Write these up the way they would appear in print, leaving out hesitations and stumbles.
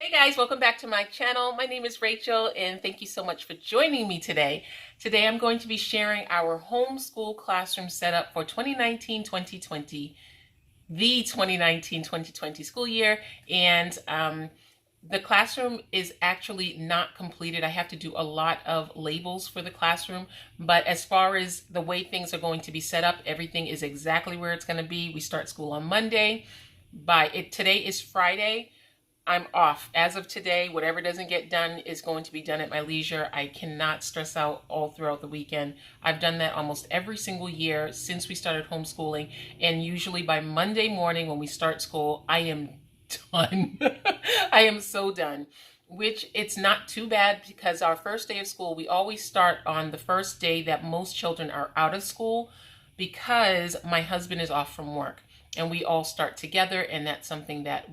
Hey guys, welcome back to my channel. My name is Rachel and thank you so much for joining me today. Today I'm going to be sharing our homeschool classroom setup for 2019-2020, the 2019-2020 school year. And the classroom is actually not completed. I have to do a lot of labels for the classroom, but as far as the way things are going to be set up, everything is exactly where it's going to be. We start school on Monday. Today is Friday. I'm off. As of today, whatever doesn't get done is going to be done at my leisure. I cannot stress out all throughout the weekend. I've done that almost every single year since we started homeschooling. And usually by Monday morning when we start school, I am done. I am so done. Which it's not too bad because our first day of school, we always start on the first day that most children are out of school because my husband is off from work. And we all start together, and that's something that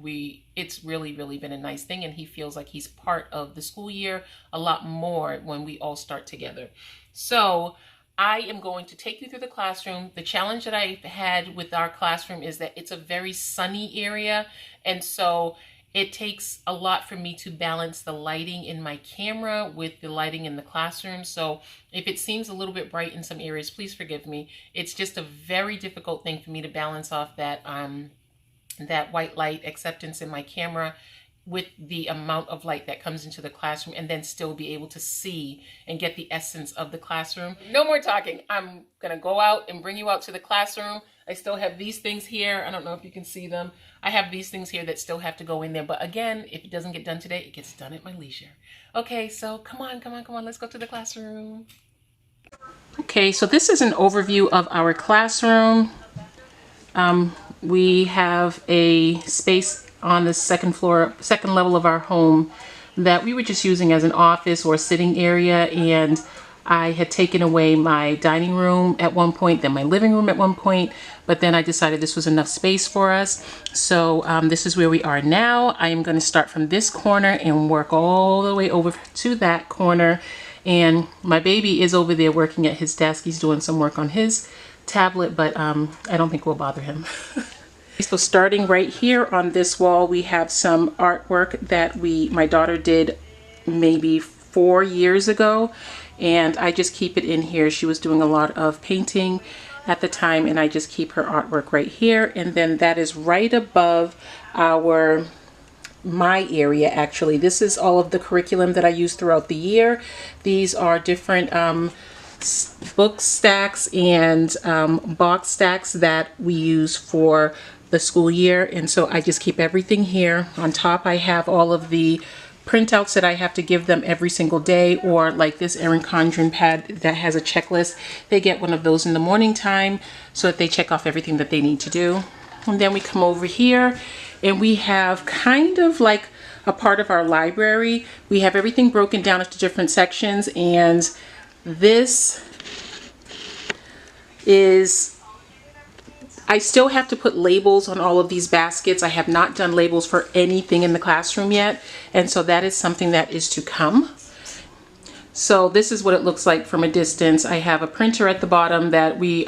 it's really been a nice thing, and he feels like he's part of the school year a lot more when we all start together. So I am going to take you through the classroom. The challenge that I've had with our classroom is that it's a very sunny area, and so it takes a lot for me to balance the lighting in my camera with the lighting in the classroom. So if it seems a little bit bright in some areas, please forgive me. It's just a very difficult thing for me to balance off that white light acceptance in my camera with the amount of light that comes into the classroom, and then still be able to see and get the essence of the classroom. No more talking. I'm gonna go out and bring you out to the classroom. I still have these things here. I don't know if you can see them. I have these things here that still have to go in there. But again, if it doesn't get done today, it gets done at my leisure. Okay, so come on. Let's go to the classroom. Okay, so this is an overview of our classroom. We have a space on the second level of our home that we were just using as an office or sitting area, and I had taken away my dining room at one point, then my living room at one point, but then I decided this was enough space for us. So this is where we are now. I am going to start from this corner and work all the way over to that corner, and my baby is over there working at his desk. He's doing some work on his tablet, but I don't think we'll bother him. So starting right here on this wall, we have some artwork that my daughter did maybe 4 years ago, and I just keep it in here. She was doing a lot of painting at the time, and I just keep her artwork right here. And then that is right above my area. Actually, this is all of the curriculum that I use throughout the year. These are different book stacks and box stacks that we use for the school year, and so I just keep everything here. On top I have all of the printouts that I have to give them every single day, or like this Erin Condren pad that has a checklist. They get one of those in the morning time so that they check off everything that they need to do. And then we come over here and we have kind of like a part of our library. We have everything broken down into different sections, and this is, I still have to put labels on all of these baskets. I have not done labels for anything in the classroom yet, and so that is something that is to come. So this is what it looks like from a distance. I have a printer at the bottom that we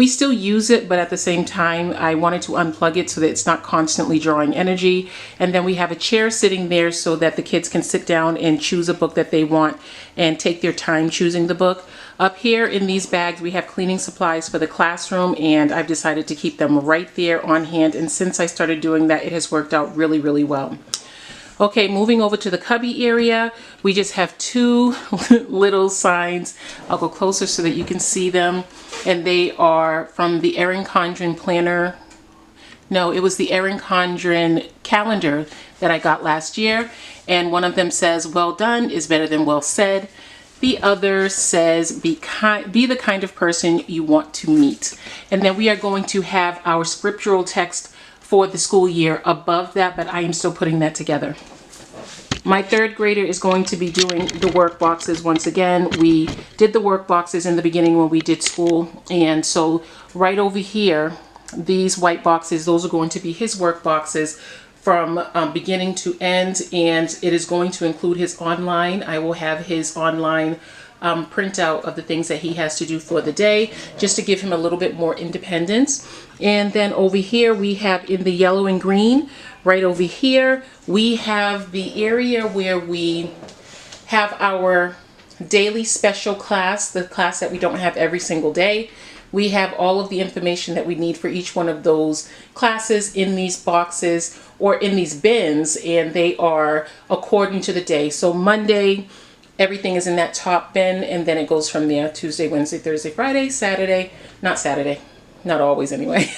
still use it, but at the same time I wanted to unplug it so that it's not constantly drawing energy. And then we have a chair sitting there so that the kids can sit down and choose a book that they want and take their time choosing the book. Up here in these bags we have cleaning supplies for the classroom, and I've decided to keep them right there on hand, and since I started doing that, it has worked out really well. Okay, moving over to the cubby area, we just have two little signs. I'll go closer so that you can see them, and they are from the Erin Condren planner. No, it was the Erin Condren calendar that I got last year, and one of them says, "Well done is better than well said." The other says, be the kind of person you want to meet. And then we are going to have our scriptural text for the school year above that, but I am still putting that together. My third grader is going to be doing the work boxes once again. We did the work boxes in the beginning when we did school, and so right over here, these white boxes, those are going to be his work boxes from beginning to end, and it is going to include his online. I will have his online printout of the things that he has to do for the day, just to give him a little bit more independence. And then over here we have, in the yellow and green, right over here, we have the area where we have our daily special class, the class that we don't have every single day. We have all of the information that we need for each one of those classes in these boxes or in these bins, and they are according to the day. So Monday, everything is in that top bin, and then it goes from there. Tuesday, Wednesday, Thursday, Friday, Saturday, not always anyway.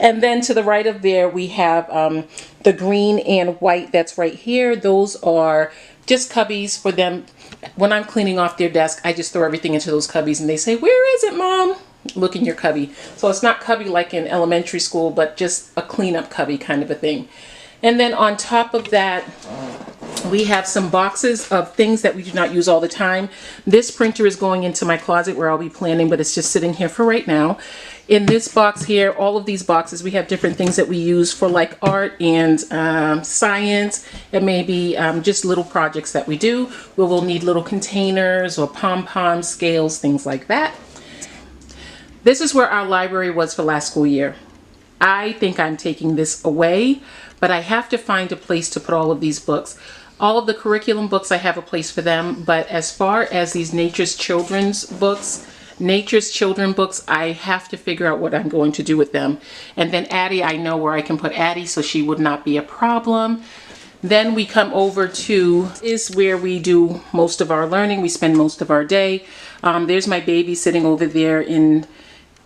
And then to the right of there, we have the green and white that's right here. Those are just cubbies for them. When I'm cleaning off their desk, I just throw everything into those cubbies and they say, "Where is it, Mom?" Look in your cubby. So it's not cubby like in elementary school, but just a cleanup cubby kind of a thing. And then on top of that, we have some boxes of things that we do not use all the time. This printer is going into my closet where I'll be planning, but it's just sitting here for right now. In this box here, all of these boxes, we have different things that we use for like art and science, and maybe just little projects that we do where we'll need little containers or pom-pom scales, things like that. This is where our library was for last school year. I think I'm taking this away, but I have to find a place to put all of these books. All of the curriculum books, I have a place for them, but as far as these Nature's Children books, I have to figure out what I'm going to do with them. And then Addie, I know where I can put Addie, so she would not be a problem. Then we come over to is where we do most of our learning. We spend most of our day. There's my baby sitting over there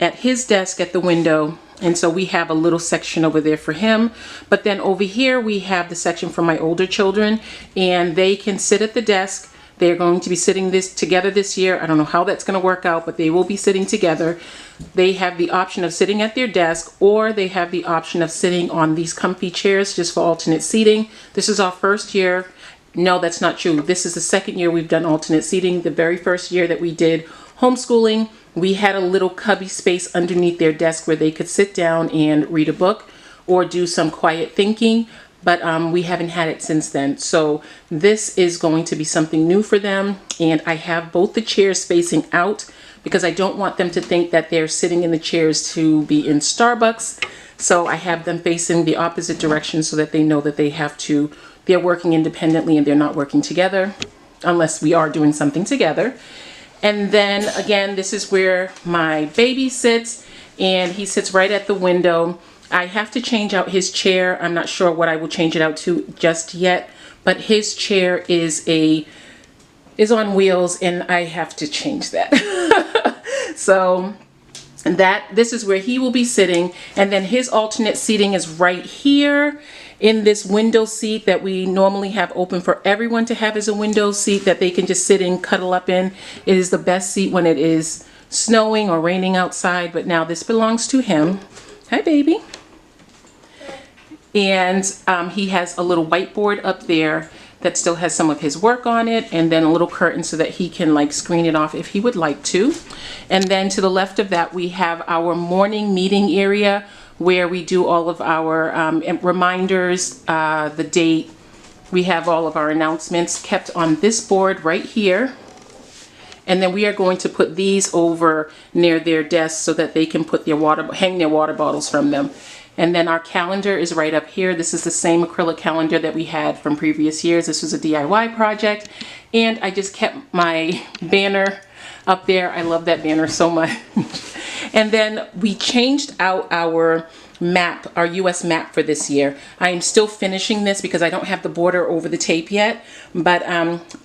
at his desk at the window. And so we have a little section over there for him. But then over here, we have the section for my older children, and they can sit at the desk. They're going to be sitting together this year. I don't know how that's going to work out, but they will be sitting together. They have the option of sitting at their desk, or they have the option of sitting on these comfy chairs just for alternate seating. This is our first year. No, that's not true. This is the second year we've done alternate seating. The very first year that we did homeschooling, we had a little cubby space underneath their desk where they could sit down and read a book or do some quiet thinking, but we haven't had it since then. So this is going to be something new for them, and I have both the chairs facing out because I don't want them to think that they're sitting in the chairs to be in Starbucks. So I have them facing the opposite direction so that they know that they're working independently and they're not working together unless we are doing something together. And then again, this is where my baby sits, and he sits right at the window. I have to change out his chair. I'm not sure what I will change it out to just yet, but his chair is on wheels, and I have to change that. So this is where he will be sitting, and then his alternate seating is right here in this window seat that we normally have open for everyone to have as a window seat that they can just sit in, cuddle up in. It is the best seat when it is snowing or raining outside, but now this belongs to him. Hi, baby. And he has a little whiteboard up there that still has some of his work on it, and then a little curtain so that he can like screen it off if he would like to. And then to the left of that, we have our morning meeting area where we do all of our reminders, the date. We have all of our announcements kept on this board right here. And then we are going to put these over near their desks so that they can put hang their water bottles from them. And then our calendar is right up here. This is the same acrylic calendar that we had from previous years. This was a DIY project. And I just kept my banner up there. I love that banner so much. And then we changed out our map, our US map for this year. I am still finishing this because I don't have the border over the tape yet, but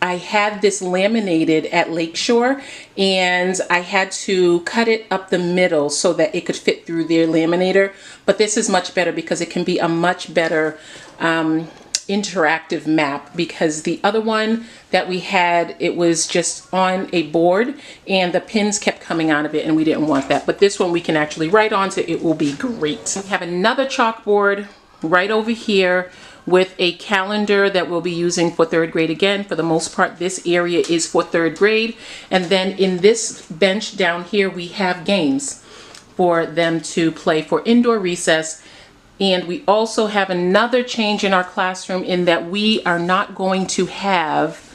I had this laminated at Lakeshore, and I had to cut it up the middle so that it could fit through their laminator. But this is much better because it can be a much better interactive map, because the other one that we had, it was just on a board and the pins kept coming out of it, and we didn't want that. But this one we can actually write onto. It will be great. We have another chalkboard right over here with a calendar that we'll be using for third grade. Again, for the most part, this area is for third grade. And then in this bench down here, we have games for them to play for indoor recess. And we also have another change in our classroom in that we are not going to have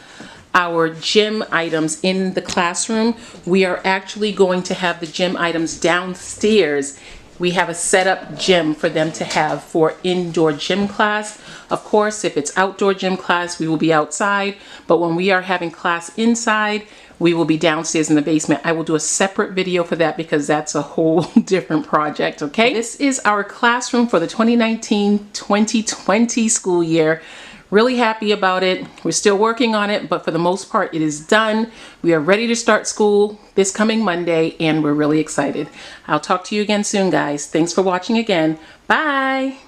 our gym items in the classroom. We are actually going to have the gym items downstairs. We have a set-up gym for them to have for indoor gym class. Of course, if it's outdoor gym class, we will be outside. But when we are having class inside, we will be downstairs in the basement. I will do a separate video for that because that's a whole different project, okay? This is our classroom for the 2019-2020 school year. Really happy about it. We're still working on it, but for the most part, it is done. We are ready to start school this coming Monday, and we're really excited. I'll talk to you again soon, guys. Thanks for watching again. Bye.